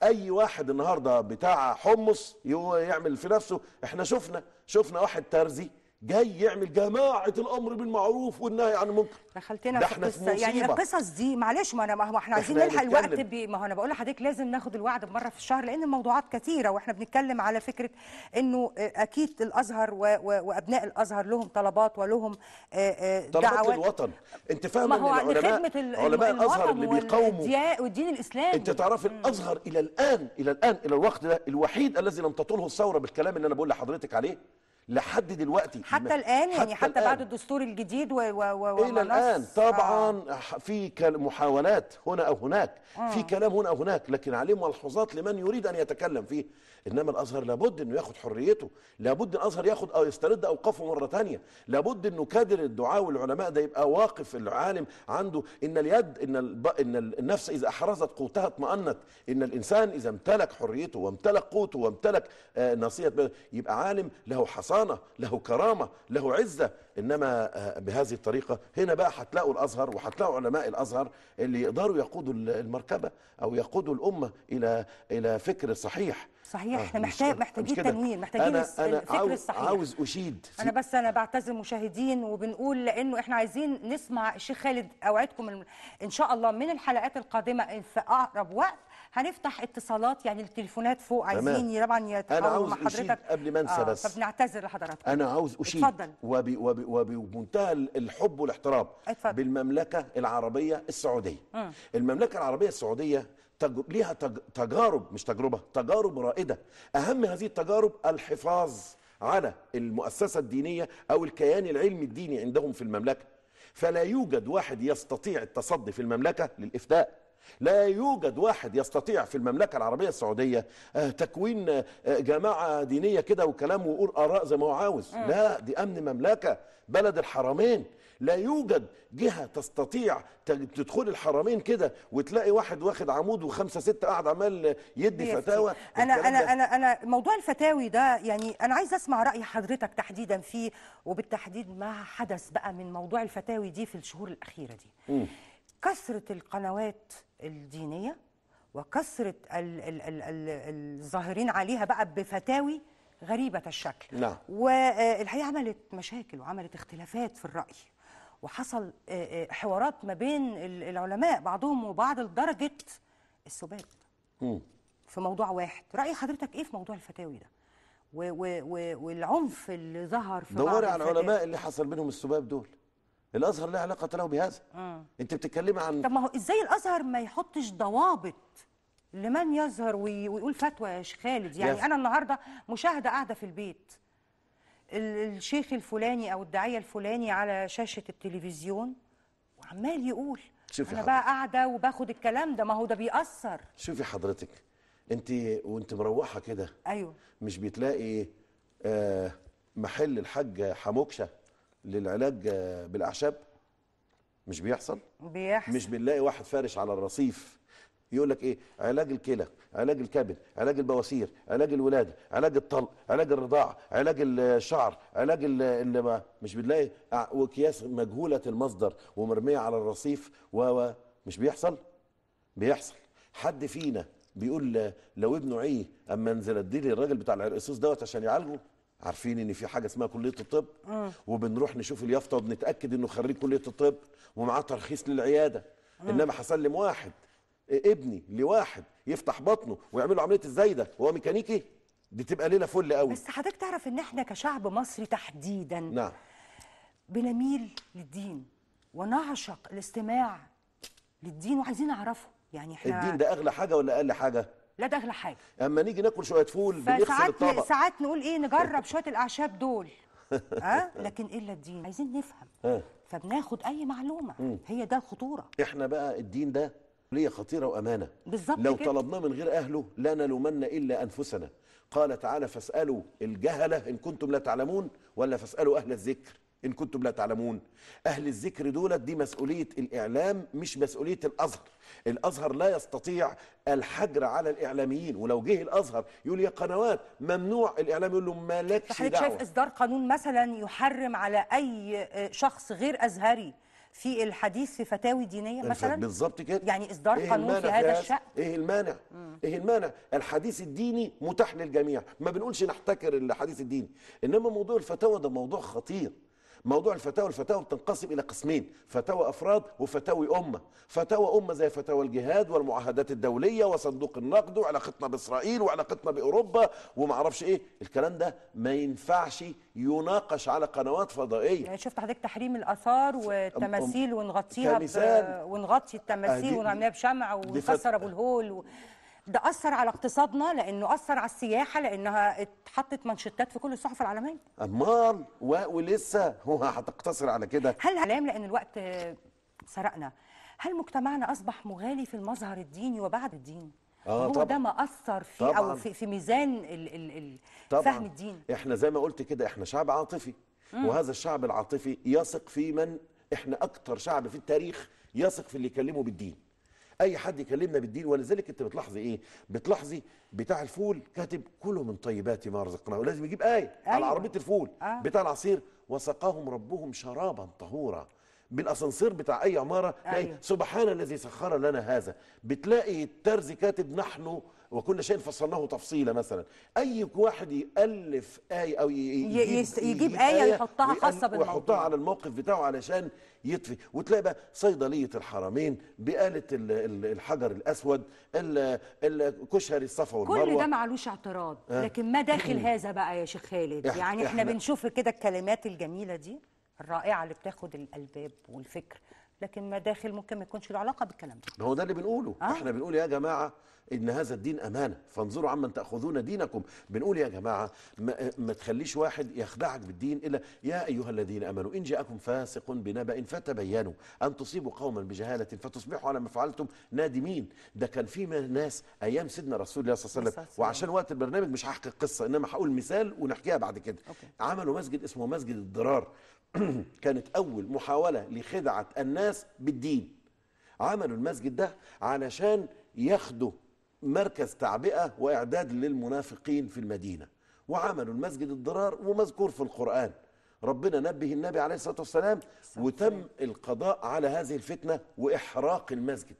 اي واحد النهارده بتاع حمص يعمل في نفسه. احنا شفنا واحد ترزي جاي يعمل جماعه الامر بالمعروف والنهي عن المنكر. دخلتنا في قصه، يعني القصص دي معلش، ما هو احنا عايزين نلحق الوقت. ما هو انا بقول لحضرتك لازم ناخد الوعد مره في الشهر، لان الموضوعات كثيره واحنا بنتكلم على فكره انه اكيد الازهر وابناء الازهر لهم طلبات ولهم طلبات للوطن. انت فاهم ان علماء الازهر اللي بيقاوموا والدين الاسلامي، انت تعرف الازهر الى الان الى الوقت ده الوحيد الذي لم تطوله الثوره بالكلام اللي انا بقول لحضرتك عليه لحد دلوقتي، حتى الان، يعني حتى بعد الدستور الجديد الى الان. طبعا في محاولات هنا او هناك، في كلام هنا او هناك، لكن عليه ملحوظات لمن يريد ان يتكلم فيه. انما الازهر لابد انه ياخد حريته، لابد الازهر ياخد او يسترد اوقافه مره ثانيه، لابد انه كادر الدعاء والعلماء ده يبقى واقف العالم عنده ان اليد ان النفس اذا احرزت قوتها اطمأنت، ان الانسان اذا امتلك حريته وامتلك قوته وامتلك نصيحه يبقى عالم له حصانه، له كرامه، له عزه. انما بهذه الطريقه هنا بقى هتلاقوا الازهر وهتلاقوا علماء الازهر اللي يقدروا يقودوا المركبه او يقودوا الامه الى فكر صحيح. احنا محتاجين تنوير، محتاجين الفكر الصحيح. عاوز اشيد انا بعتذر مشاهدين وبنقول لانه احنا عايزين نسمع الشيخ خالد. اوعدكم ان شاء الله من الحلقات القادمه في اقرب وقت هنفتح اتصالات، يعني التليفونات فوق عايزين طبعا يتحاوروا مع حضرتك قبل ما انسى بس. فبنعتذر لحضراتكم. انا عاوز اشيد وبمنتهى الحب والاحترام بالمملكه العربيه السعوديه. المملكه العربيه السعوديه ليها تجارب، مش تجربه، تجارب رائده. اهم هذه التجارب الحفاظ على المؤسسه الدينيه او الكيان العلمي الديني عندهم في المملكه. فلا يوجد واحد يستطيع التصدي في المملكه للافتاء، لا يوجد واحد يستطيع في المملكة العربية السعودية تكوين جماعة دينية كده وكلام ويقول آراء زي ما هو عاوز. لا، دي أمن مملكة، بلد الحرمين. لا يوجد جهة تستطيع تدخل الحرمين كده وتلاقي واحد واخد عمود وخمسة ستة قاعد عمال يدي فتاوى. أنا موضوع الفتاوي ده، يعني أنا عايز أسمع رأي حضرتك تحديدا فيه، وبالتحديد ما حدث بقى من موضوع الفتاوي دي في الشهور الأخيرة دي. كثرة القنوات الدينية وكثرة الظاهرين عليها بقى بفتاوي غريبة الشكل. نعم. والحقيقة عملت مشاكل وعملت اختلافات في الرأي، وحصل حوارات ما بين العلماء بعضهم وبعض لدرجة السباب في موضوع واحد. رأي حضرتك ايه في موضوع الفتاوي ده؟ والعنف اللي ظهر في بعض دوري على الفتاة. العلماء اللي حصل بينهم السباب دول. الازهر لا علاقه له بهذا. انت بتتكلمي عن طب ما هو ازاي الازهر ما يحطش ضوابط لمن يظهر ويقول فتوى يا شيخ خالد؟ يعني انا النهارده مشاهده قاعده في البيت، الشيخ الفلاني او الداعيه الفلاني على شاشه التلفزيون وعمال يقول، انا بقى قاعده وباخد الكلام ده، ما هو ده بيأثر. شوفي حضرتك، انت وانت مروحه كده ايوه مش بتلاقي محل الحاج حموكشه للعلاج بالاعشاب؟ مش بيحصل؟ بيحصل. مش بنلاقي واحد فارش على الرصيف يقول لك ايه؟ علاج الكلى، علاج الكبد، علاج البواسير، علاج الولاده، علاج الطلق، علاج الرضاعه، علاج الشعر، علاج مش بنلاقي واكياس مجهوله المصدر ومرميه على الرصيف مش بيحصل؟ بيحصل. حد فينا بيقول لو ابنه عيه اما انزل اديلي الراجل بتاع العرقسوس دوت عشان يعالجه؟ عارفين ان في حاجه اسمها كليه الطب، وبنروح نشوف اليافطه وبنتاكد انه خريج كليه الطب ومعاه ترخيص للعياده. انما هسلم واحد ابني لواحد يفتح بطنه ويعمل له عمليه الزايده وهو ميكانيكي؟ دي تبقى ليله فل قوي. بس حضرتك تعرف ان احنا كشعب مصري تحديدا نعم بنميل للدين ونعشق الاستماع للدين وعايزين نعرفه. يعني احنا الدين ده اغلى حاجه ولا اقل حاجه؟ لا ده اغلى حاجه. اما نيجي ناكل شويه فول بنغسل الطبق. ساعات نقول ايه، نجرب شويه الاعشاب دول لكن الا الدين عايزين نفهم فبناخد اي معلومه. هي ده الخطوره. احنا بقى الدين ده ليه خطيره وامانه بالظبط لو كده. طلبناه من غير اهله لا نلومن الا انفسنا. قال تعالى فاسالوا الجهله ان كنتم لا تعلمون، ولا فاسالوا اهل الذكر ان كنتم لا تعلمون. اهل الذكر دولت دي مسؤوليه الاعلام مش مسؤوليه الازهر. الازهر لا يستطيع الحجر على الاعلاميين، ولو جه الازهر يقول يا قنوات ممنوع، الاعلام يقول له مالكش دعوه. شايف اصدار قانون مثلا يحرم على اي شخص غير ازهري في الحديث في فتاوي دينيه مثلا؟ بالظبط كده. يعني اصدار قانون في هذا الشأن؟ ايه المانع؟ ايه المانع؟ الحديث الديني متاح للجميع، ما بنقولش نحتكر الحديث الديني، انما موضوع الفتاوى ده موضوع خطير. موضوع الفتاوى بتنقسم الى قسمين، فتاوى افراد وفتاوي امه. فتاوى امه زي فتاوى الجهاد والمعاهدات الدوليه وصندوق النقد وعلاقتنا باسرائيل وعلاقتنا باوروبا وما اعرفش ايه، الكلام ده ما ينفعش يناقش على قنوات فضائيه. يعني شفت حضرتك تحريم الاثار والتماثيل ونغطيها ونغطي التماثيل ونعملها بشمع ونكسر ابو الهول ده اثر على اقتصادنا، لانه اثر على السياحه، لانها اتحطت منشطات في كل الصحف العالميه. امال ولسه هو هتقتصر على كده؟ هل اعلام، لان الوقت سرقنا، هل مجتمعنا اصبح مغالي في المظهر الديني وبعد الدين؟ هو طبعًا. ده ما اثر في طبعًا. او في ميزان فهم الدين. احنا زي ما قلت كده احنا شعب عاطفي، وهذا الشعب العاطفي يثق في من، احنا اكتر شعب في التاريخ يثق في اللي يكلمه بالدين. اي حد يكلمنا بالدين، ولذلك انت بتلاحظي ايه؟ بتلاحظي بتاع الفول كاتب كلوا من طيبات ما رزقناه، ولازم يجيب ايه على عربيه الفول. بتاع العصير وسقاهم ربهم شرابا طهورا. بالاسانسير بتاع اي عماره تلاقي سبحان الذي سخر لنا هذا. بتلاقي الترزي كاتب نحن وكل شيء فصلناه تفصيلا مثلا. اي واحد يالف ايه او يجيب ايه يحطها خاصه بالموضوع ويحطها على الموقف بتاعه علشان يطفي. وتلاقي بقى صيدليه الحرمين بآلة الحجر الاسود، الكشري الصفا والمروه، كل ده معلوش اعتراض. لكن ما داخل هذا بقى يا شيخ خالد؟ يعني احنا بنشوف كده الكلمات الجميله دي الرائعه اللي بتاخد الالباب والفكر، لكن ما داخل ممكن ما يكونش له علاقه بالكلام ده. هو ده اللي بنقوله. احنا بنقول يا جماعه ان هذا الدين امانه، فانظروا عمن تاخذون دينكم. بنقول يا جماعه ما تخليش واحد يخدعك بالدين الا يا ايها الذين امنوا ان جاءكم فاسق بنبأ فتبينوا ان تصيبوا قوما بجهاله فتصبحوا على ما فعلتم نادمين. ده كان في ناس ايام سيدنا رسول الله صلى الله عليه وسلم، وعشان وقت البرنامج مش هحكي القصه انما هقول مثال ونحكيها بعد كده. عملوا مسجد اسمه مسجد الضرار. كانت اول محاوله لخدعه الناس بالدين. عملوا المسجد ده علشان ياخدوا مركز تعبئه واعداد للمنافقين في المدينه، وعملوا المسجد الضرار ومذكور في القران. ربنا نبه النبي عليه الصلاه والسلام، وتم القضاء على هذه الفتنه واحراق المسجد.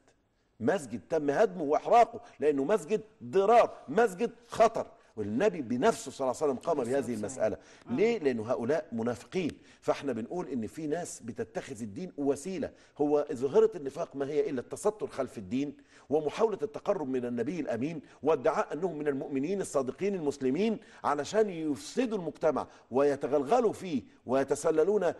مسجد تم هدمه واحراقه لانه مسجد ضرار، مسجد خطر. والنبي بنفسه صلى الله عليه وسلم قام بهذه المسألة. ليه؟ لأنه هؤلاء منافقين. فاحنا بنقول إن في ناس بتتخذ الدين وسيلة. هو ظاهرة النفاق ما هي إلا التستر خلف الدين ومحاولة التقرب من النبي الأمين وادعاء أنهم من المؤمنين الصادقين المسلمين علشان يفسدوا المجتمع ويتغلغلوا فيه ويتسللون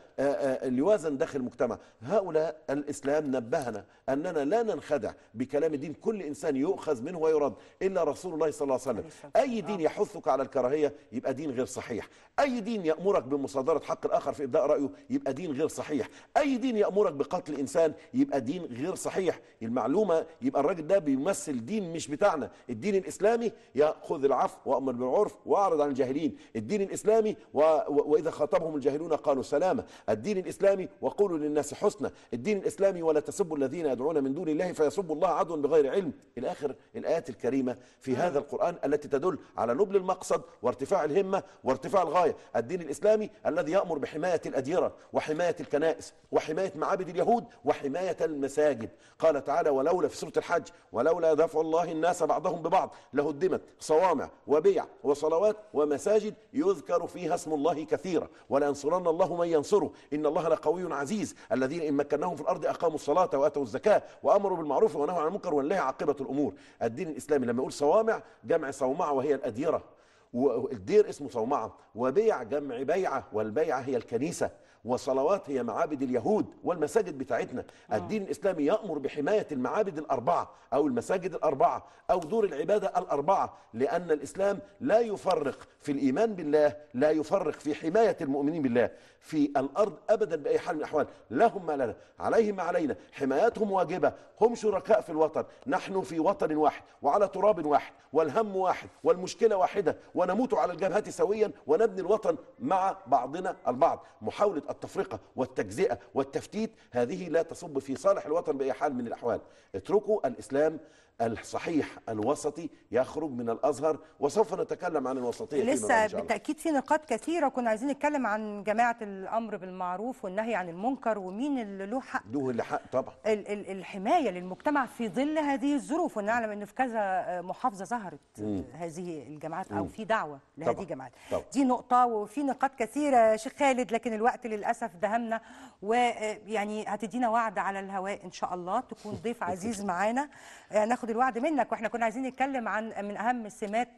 لوازا داخل المجتمع. هؤلاء الإسلام نبهنا أننا لا ننخدع بكلام الدين. كل إنسان يؤخذ منه ويرد إلا رسول الله صلى الله عليه وسلم. أي دين يحثك على الكراهية يبقى دين غير صحيح. أي دين يأمرك بمصادرة حق الآخر في إبداء رأيه يبقى دين غير صحيح. أي دين يأمرك بقتل الإنسان يبقى دين غير صحيح. المعلومة يبقى الراجل ده بيمثل دين مش بتاعنا. الدين الإسلامي يأخذ العفو وأمر بالعرف وأعرض عن الجاهلين. الدين الإسلامي وإذا خاطبهم الجاهلون قالوا سلاما. الدين الإسلامي وقولوا للناس حسنا. الدين الإسلامي ولا تسبوا الذين يدعون من دون الله فيسبوا الله عدوا بغير علم. إلى آخر الآيات الكريمة في هذا القرآن التي تدل على نبل المقصد وارتفاع الهمة وارتفاع الغاية. الدين الإسلامي الذي يأمر بحماية الأديرة وحماية الكنائس وحماية معابد اليهود وحماية المساجد. قال تعالى ولولا في سورة الحج ولولا دفع الله الناس بعضهم ببعض لهدمت صوامع وبيع وصلوات ومساجد يذكر فيها اسم الله كثيرا ولينصرن الله من ينصره إن الله لقوي عزيز الذين إن مكناهم في الأرض أقاموا الصلاة وآتوا الزكاة وأمروا بالمعروف ونهوا عن المنكر ولله عاقبة الأمور. الدين الإسلامي لما يقول صوامع جمع صومعة وهي الأديرة والدير اسمه صومعة وبيع جمع بيعة والبيعة هي الكنيسة وصلوات هي معابد اليهود والمساجد بتاعتنا. الدين الإسلامي يأمر بحماية المعابد الأربعة أو المساجد الأربعة أو دور العبادة الأربعة لأن الإسلام لا يفرق في الإيمان بالله لا يفرق في حماية المؤمنين بالله في الأرض أبدا بأي حال من الأحوال. لهم ما لنا عليهم ما علينا حمايتهم واجبة. هم شركاء في الوطن نحن في وطن واحد وعلى تراب واحد والهم واحد والمشكلة واحدة ونموت على الجبهة سويا ونبني الوطن مع بعضنا البعض. محاولة التفرقة والتجزئة والتفتيت هذه لا تصب في صالح الوطن بأي حال من الأحوال. اتركوا الإسلام الصحيح الوسطي يخرج من الازهر وسوف نتكلم عن الوسطيه لسه بالتاكيد في نقاط كثيره كنا عايزين نتكلم عن جماعه الامر بالمعروف والنهي عن المنكر ومين اللي له حق. له اللي حق طبعا. الحمايه للمجتمع في ظل هذه الظروف ونعلم ان في كذا محافظه ظهرت هذه الجماعات او في دعوه لهذه الجماعات. دي نقطه وفي نقاط كثيره شيخ خالد لكن الوقت للاسف دهمنا ويعني هتدينا وعد على الهواء ان شاء الله تكون ضيف عزيز معانا ناخد الوعد منك. واحنا كنا عايزين نتكلم عن من اهم سمات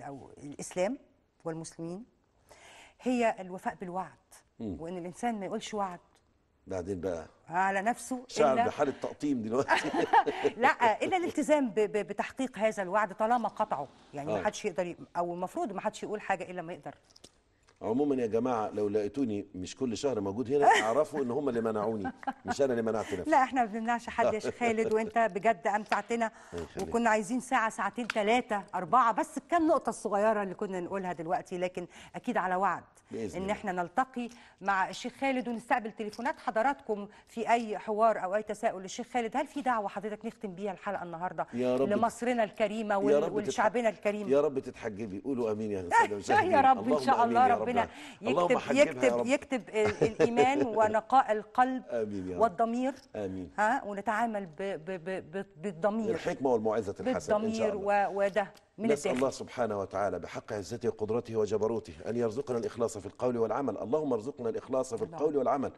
أو الاسلام والمسلمين هي الوفاء بالوعد وان الانسان ما يقولش وعد بعدين بقى على نفسه شعب بحاله تقطيم دلوقتي لا الا الالتزام بتحقيق هذا الوعد طالما قطعه يعني ما حدش يقدر او المفروض ما حدش يقول حاجه الا ما يقدر. عموما يا جماعه لو لقيتوني مش كل شهر موجود هنا اعرفوا ان هم اللي منعوني مش انا اللي منعت نفسي. لا احنا ما بنمنعش حد يا شيخ خالد وانت بجد امتعتنا وكنا عايزين ساعه ساعتين 3 4 بس الكام نقطه الصغيره اللي كنا نقولها دلوقتي لكن اكيد على وعد ان احنا نلتقي مع الشيخ خالد ونستقبل تليفونات حضراتكم في اي حوار او اي تساؤل للشيخ خالد. هل في دعوه حضرتك نختم بيها الحلقه النهارده لمصرنا الكريمه ولشعبنا الكريم؟ يا رب تتحجبي قولوا امين يا سيدي يا رب ان شاء الله ربنا يكتب الايمان ونقاء القلب والضمير امين ونتعامل بالضمير الحكمه والموعظه الحسنه بالضمير وده من نسأل الله سبحانه وتعالى بحق عزته وقدرته وجبروته أن يرزقنا الإخلاص في القول والعمل. اللهم ارزقنا الإخلاص في القول والعمل.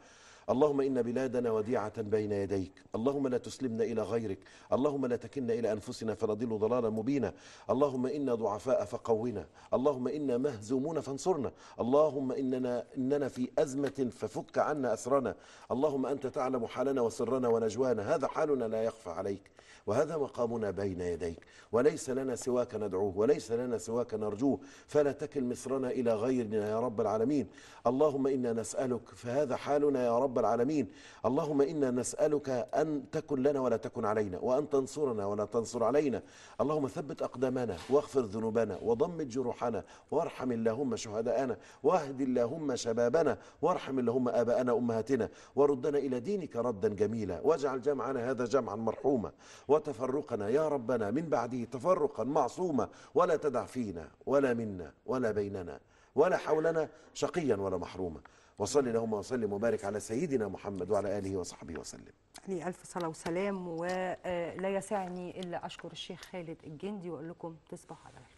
اللهم إن بلادنا وديعة بين يديك. اللهم لا تسلمنا إلى غيرك. اللهم لا تكلنا إلى أنفسنا فنضل ضلالا مبينا. اللهم إنا ضعفاء فقونا. اللهم إنا مهزومون فانصرنا. اللهم إننا في أزمة ففك عنا أسرنا. اللهم أنت تعلم حالنا وسرنا ونجوانا. هذا حالنا لا يخفى عليك وهذا مقامنا بين يديك وليس لنا سواك ندعوه وليس لنا سواك نرجوه فلا تكل مصرنا إلى غيرنا يا رب العالمين. اللهم إنا نسألك فهذا حالنا يا رب العالمين. اللهم إنا نسألك أن تكن لنا ولا تكن علينا وأن تنصرنا ولا تنصر علينا. اللهم ثبت أقدامنا واغفر ذنوبنا وضمد جروحنا وارحم اللهم شهداءنا واهد اللهم شبابنا وارحم اللهم آباءنا أمهاتنا وردنا إلى دينك ردا جميلا واجعل جمعنا هذا جمعا مرحوما وتفرقنا يا ربنا من بعده تفرقا معصوما ولا تدع فينا ولا منا ولا بيننا ولا حولنا شقيا ولا محروما. وصلي اللهم وسلم وبارك على سيدنا محمد وعلى آله وصحبه وسلم. عليه ألف صلاة وسلام ولا يسعني إلا أشكر الشيخ خالد الجندي وأقول لكم تصبحوا على خير.